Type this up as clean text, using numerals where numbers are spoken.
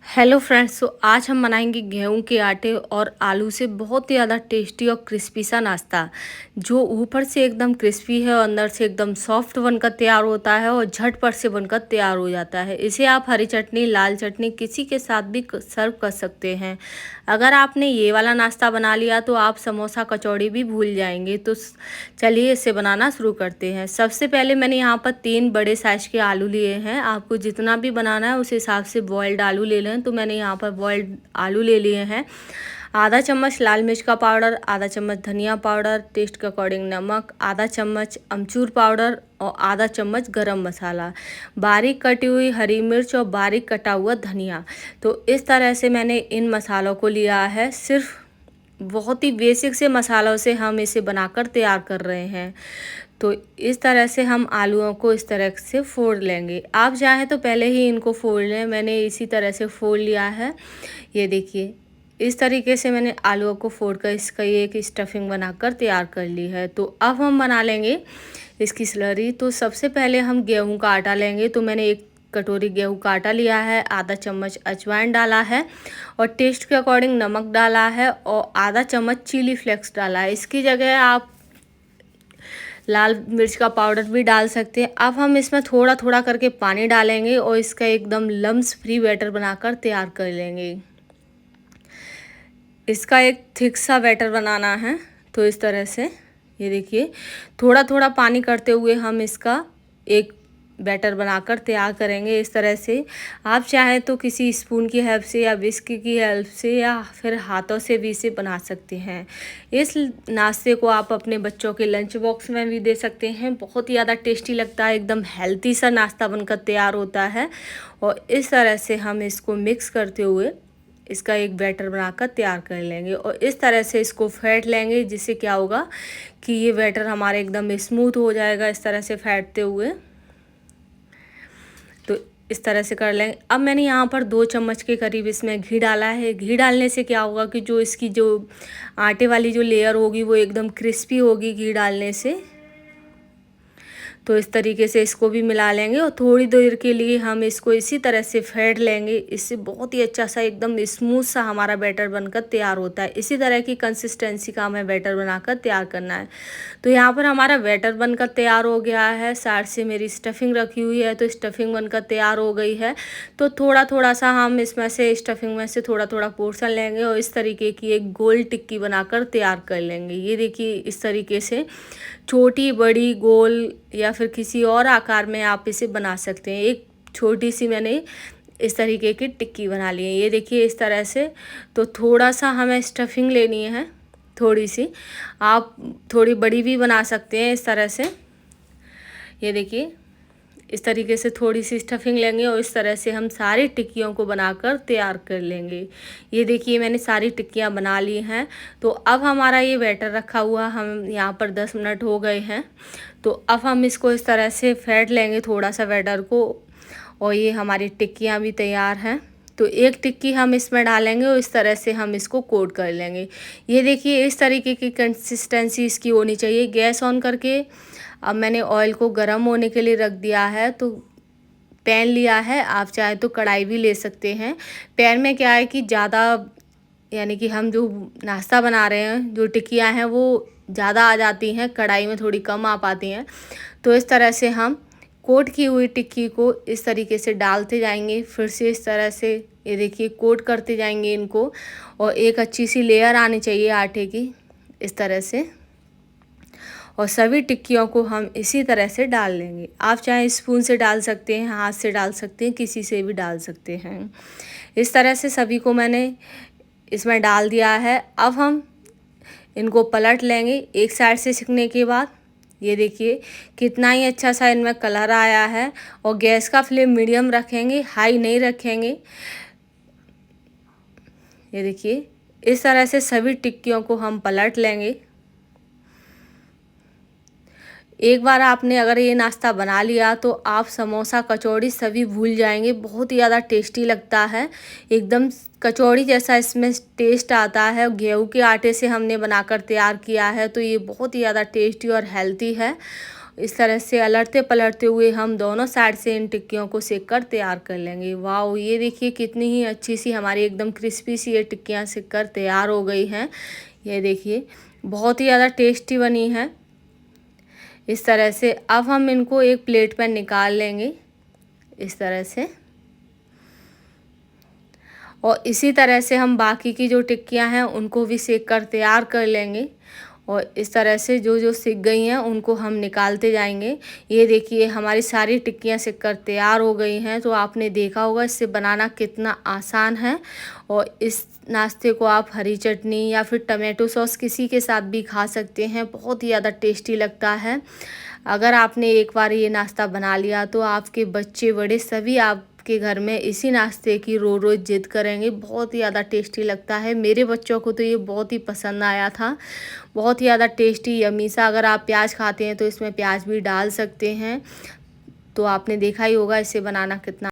Hello friends, तो आज हम बनाएंगे गेहूं के आटे और आलू से बहुत ही ज़्यादा टेस्टी और क्रिस्पी सा नाश्ता, जो ऊपर से एकदम क्रिस्पी है और अंदर से एकदम सॉफ्ट बनकर तैयार होता है और झटपट से बनकर तैयार हो जाता है। इसे आप हरी चटनी, लाल चटनी किसी के साथ भी सर्व कर सकते हैं। अगर आपने ये वाला नाश्ता बना लिया तो आप समोसा कचौड़ी भी भूल जाएंगे। तो चलिए इसे बनाना शुरू करते हैं। सबसे पहले मैंने यहाँ पर 3 बड़े साइज़ के आलू लिए हैं। आपको जितना भी बनाना है उस हिसाब से बॉयल्ड आलू ले लें। तो मैंने यहाँ पर बॉयल्ड आलू ले लिए हैं। आधा चम्मच लाल मिर्च का पाउडर, आधा चम्मच धनिया पाउडर, टेस्ट के अकॉर्डिंग नमक, आधा चम्मच अमचूर पाउडर और आधा चम्मच गरम मसाला, बारीक कटी हुई हरी मिर्च और बारीक कटा हुआ धनिया। तो इस तरह से मैंने इन मसालों को लिया है। सिर्फ बहुत ही बेसिक से मसालों से हम इसे बनाकर तैयार कर रहे हैं। तो इस तरह से हम आलूओं को इस तरह से फोड़ लेंगे। आप चाहें तो पहले ही इनको फोड़ लें, मैंने इसी तरह से फोड़ लिया है। ये देखिए, इस तरीके से मैंने आलूओं को फोड़कर इसका ये एक स्टफिंग बनाकर तैयार कर ली है। तो अब हम बना लेंगे इसकी स्लरी। तो सबसे पहले हम गेहूं का आटा लेंगे। तो मैंने एक कटोरी गेहूं का आटा लिया है, आधा चम्मच अजवाइन डाला है और टेस्ट के अकॉर्डिंग नमक डाला है और आधा चम्मच चिली फ्लेक्स डाला है। इसकी जगह आप लाल मिर्च का पाउडर भी डाल सकते हैं। अब हम इसमें थोड़ा थोड़ा करके पानी डालेंगे और इसका एकदम लम्स फ्री बैटर बनाकर तैयार कर लेंगे। इसका एक थिक सा बैटर बनाना है। तो इस तरह से ये देखिए, थोड़ा थोड़ा पानी करते हुए हम इसका एक बैटर बनाकर तैयार करेंगे। इस तरह से आप चाहें तो किसी स्पून की हेल्प से या विस्क की हेल्प से या फिर हाथों से भी इसे बना सकते हैं। इस नाश्ते को आप अपने बच्चों के लंच बॉक्स में भी दे सकते हैं। बहुत ही ज़्यादा टेस्टी लगता है, एकदम हेल्थी सा नाश्ता बनकर तैयार होता है। और इस तरह से हम इसको मिक्स करते हुए इसका एक बैटर बनाकर तैयार कर लेंगे और इस तरह से इसको फेंट लेंगे, जिससे क्या होगा कि ये बैटर हमारे एकदम स्मूथ हो जाएगा। इस तरह से फेंटते हुए तो इस तरह से कर लेंगे। अब मैंने यहाँ पर 2 चम्मच के करीब इसमें घी डाला है। घी डालने से क्या होगा कि जो इसकी जो आटे वाली जो लेयर होगी वो एकदम क्रिस्पी होगी घी डालने से। तो इस तरीके से इसको भी मिला लेंगे और थोड़ी देर के लिए हम इसको इसी तरह से फेंट लेंगे। इससे बहुत ही अच्छा सा एकदम स्मूथ सा हमारा बैटर बनकर तैयार होता है। इसी तरह की कंसिस्टेंसी का हमें बैटर बनाकर तैयार करना है। तो यहाँ पर हमारा बैटर बनकर तैयार हो गया है। साइड से मेरी स्टफिंग रखी हुई है, तो स्टफिंग बनकर तैयार हो गई है। तो थोड़ा थोड़ा सा हम इसमें से स्टफिंग में से थोड़ा थोड़ा पोर्शन लेंगे और इस तरीके की एक गोल टिक्की बनाकर तैयार कर लेंगे। ये देखिए, इस तरीके से छोटी बड़ी गोल या फिर किसी और आकार में आप इसे बना सकते हैं। एक छोटी सी मैंने इस तरीके की टिक्की बना ली है। ये देखिए इस तरह से। तो थोड़ा सा हमें स्टफिंग लेनी है, थोड़ी सी। आप थोड़ी बड़ी भी बना सकते हैं इस तरह से। ये देखिए, इस तरीके से थोड़ी सी स्टफिंग लेंगे और इस तरह से हम सारी टिक्कियों को बनाकर तैयार कर लेंगे। ये देखिए, मैंने सारी टिक्कियाँ बना ली हैं। तो अब हमारा ये बैटर रखा हुआ हम यहाँ पर 10 मिनट हो गए हैं। तो अब हम इसको इस तरह से फेंट लेंगे थोड़ा सा बैटर को और ये हमारी टिक्कियाँ भी तैयार हैं। तो एक टिक्की हम इसमें डालेंगे और इस तरह से हम इसको कोट कर लेंगे। ये देखिए, इस तरीके की कंसिस्टेंसी इसकी होनी चाहिए। गैस ऑन करके अब मैंने ऑयल को गर्म होने के लिए रख दिया है। तो पैन लिया है, आप चाहे तो कढ़ाई भी ले सकते हैं। पैन में क्या है कि ज़्यादा, यानी कि हम जो नाश्ता बना रहे हैं, जो टिक्कियाँ हैं वो ज़्यादा आ जाती हैं, कढ़ाई में थोड़ी कम आ पाती हैं। तो इस तरह से हम कोट की हुई टिक्की को इस तरीके से डालते जाएंगे। फिर से इस तरह से ये देखिए कोट करते जाएंगे इनको और एक अच्छी सी लेयर आनी चाहिए आटे की, इस तरह से। और सभी टिक्कियों को हम इसी तरह से डाल लेंगे। आप चाहे स्पून से डाल सकते हैं, हाथ से डाल सकते हैं, किसी से भी डाल सकते हैं। इस तरह से सभी को मैंने इसमें डाल दिया है। अब हम इनको पलट लेंगे एक साइड से सिकने के बाद। ये देखिए कितना ही अच्छा सा इनमें कलर आया है। और गैस का फ्लेम मीडियम रखेंगे, हाई नहीं रखेंगे। ये देखिए, इस तरह से सभी टिक्कियों को हम पलट लेंगे। एक बार आपने अगर ये नाश्ता बना लिया तो आप समोसा कचौड़ी सभी भूल जाएंगे। बहुत ही ज़्यादा टेस्टी लगता है, एकदम कचौड़ी जैसा इसमें टेस्ट आता है। गेहूं के आटे से हमने बनाकर तैयार किया है, तो ये बहुत ही ज़्यादा टेस्टी और हेल्थी है। इस तरह से अलटते पलटते हुए हम दोनों साइड से इन टिक्कियों को सेक कर तैयार कर लेंगे। वाओ, ये देखिए कितनी ही अच्छी सी हमारी एकदम क्रिस्पी सी ये टिक्कियाँ सेक कर तैयार हो गई हैं। ये देखिए बहुत ही ज़्यादा टेस्टी बनी है। इस तरह से अब हम इनको एक प्लेट पर निकाल लेंगे इस तरह से, और इसी तरह से हम बाकी की जो टिक्कियां हैं उनको भी सेक कर तैयार कर लेंगे। और इस तरह से जो जो सिक गई हैं उनको हम निकालते जाएंगे। ये देखिए हमारी सारी टिक्कियां सिक कर तैयार हो गई हैं। तो आपने देखा होगा इससे बनाना कितना आसान है। और इस नाश्ते को आप हरी चटनी या फिर टमाटो सॉस किसी के साथ भी खा सकते हैं, बहुत ही ज़्यादा टेस्टी लगता है। अगर आपने एक बार ये नाश्ता बना लिया तो आपके बच्चे बड़े सभी आपके घर में इसी नाश्ते की रोज़ जिद करेंगे। बहुत ही ज़्यादा टेस्टी लगता है। मेरे बच्चों को तो ये बहुत ही पसंद आया था। बहुत ही ज़्यादा टेस्टी यम्मी सा। अगर आप प्याज खाते हैं तो इसमें प्याज भी डाल सकते हैं। तो आपने देखा ही होगा इसे बनाना कितना